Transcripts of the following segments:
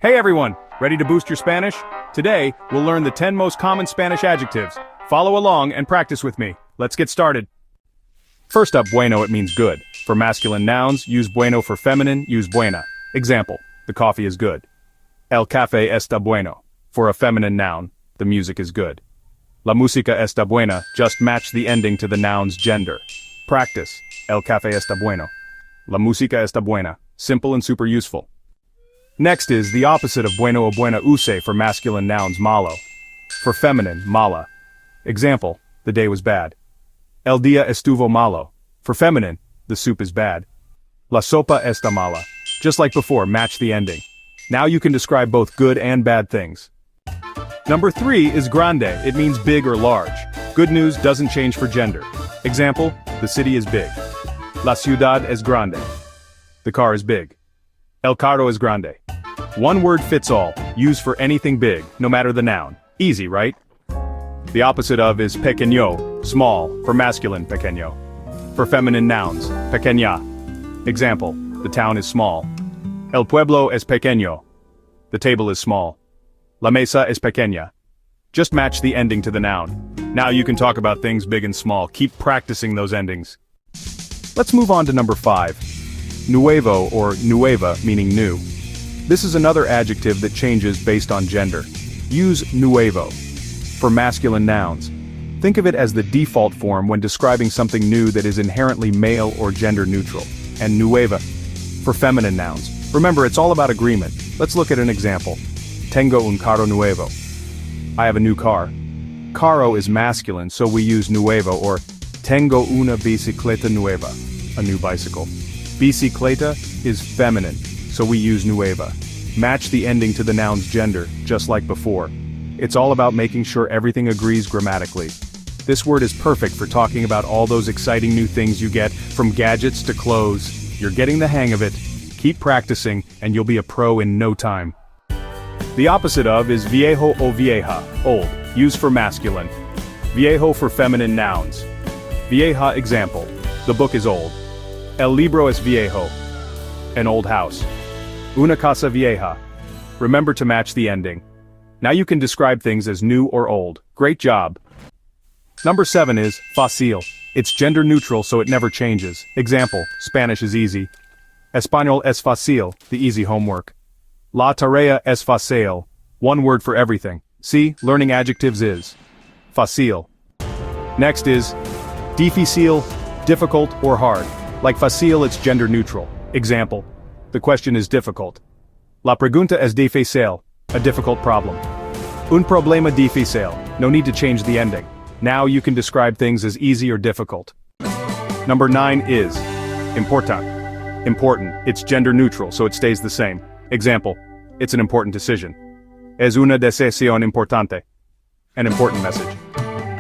Hey everyone, ready to boost your Spanish? Today, we'll learn the 10 most common Spanish adjectives. Follow along and practice with me. Let's get started. First up, bueno, it means good. For masculine nouns, use bueno. For feminine, use buena. Example, the coffee is good. El café está bueno. For a feminine noun, the music is good. La música está buena, just match the ending to the noun's gender. Practice. El café está bueno. La música está buena. Simple and super useful. Next is the opposite of bueno o buena, use. For masculine nouns, malo. For feminine, mala. Example, the day was bad. El día estuvo malo. For feminine, the soup is bad. La sopa está mala. Just like before, match the ending. Now you can describe both good and bad things. Number 3 is grande. It means big or large. Good news doesn't change for gender. Example, the city is big. La ciudad es grande. The car is big. El carro es grande. One word fits all, used for anything big, no matter the noun. Easy, right? The opposite of is pequeño, small, for masculine, pequeño. For feminine nouns, pequeña. Example, the town is small. El pueblo es pequeño. The table is small. La mesa es pequeña. Just match the ending to the noun. Now you can talk about things big and small. Keep practicing those endings. Let's move on to number 5. Nuevo or nueva, meaning new. This is another adjective that changes based on gender. Use nuevo. For masculine nouns, think of it as the default form when describing something new that is inherently male or gender neutral. And nueva. For feminine nouns, remember it's all about agreement. Let's look at an example. Tengo un carro nuevo. I have a new car. Carro is masculine, so we use nuevo, or tengo una bicicleta nueva, a new bicycle. Bicicleta is feminine, so we use nueva. Match the ending to the noun's gender, just like before. It's all about making sure everything agrees grammatically. This word is perfect for talking about all those exciting new things you get, from gadgets to clothes. You're getting the hang of it. Keep practicing, and you'll be a pro in no time. The opposite of is viejo o vieja, old, used for masculine. Viejo for feminine nouns. Vieja example, the book is old. El libro es viejo, an old house. Una casa vieja. Remember to match the ending. Now you can describe things as new or old. Great job. Number 7 is fácil. It's gender neutral, so it never changes. Example, Spanish is easy. Español es fácil, the easy homework. La tarea es fácil, one word for everything. See, learning adjectives is fácil. Next is difícil, difficult or hard. Like fácil, it's gender neutral. Example, the question is difficult. La pregunta es difícil, a difficult problem. Un problema difícil, no need to change the ending. Now you can describe things as easy or difficult. Number 9 is importante. Important, it's gender neutral, so it stays the same. Example, it's an important decision. Es una decisión importante. An important message.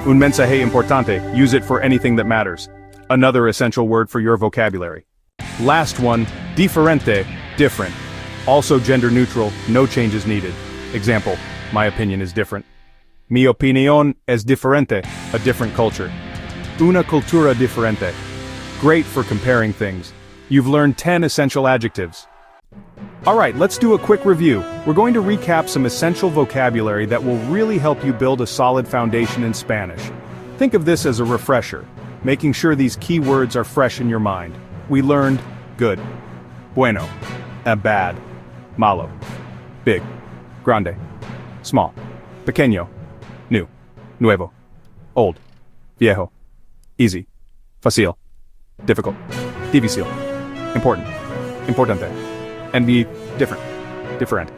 Un mensaje importante, use it for anything that matters. Another essential word for your vocabulary. Last one, diferente, different. Also gender neutral, no changes needed. Example, my opinion is different. Mi opinión es diferente, a different culture. Una cultura diferente. Great for comparing things. You've learned 10 essential adjectives. Alright, let's do a quick review. We're going to recap some essential vocabulary that will really help you build a solid foundation in Spanish. Think of this as a refresher, making sure these key words are fresh in your mind. We learned good, bueno, bad, malo, big, grande, small, pequeño, new, nuevo, old, viejo, easy, fácil, difficult, difícil, important, importante, and be different, diferente.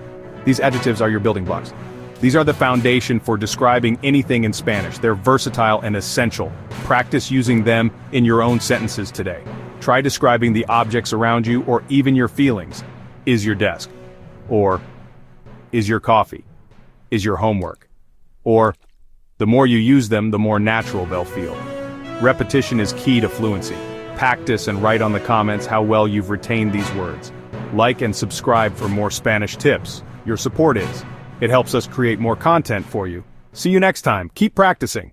These adjectives are your building blocks. These are the foundation for describing anything in Spanish. They're versatile and essential. Practice using them in your own sentences today. Try describing the objects around you or even your feelings. Is your desk? Or is your coffee? Is your homework? Or the more you use them, the more natural they'll feel. Repetition is key to fluency. Practice and write on the comments how well you've retained these words. Like and subscribe for more Spanish tips. Your support is. It helps us create more content for you. See you next time. Keep practicing.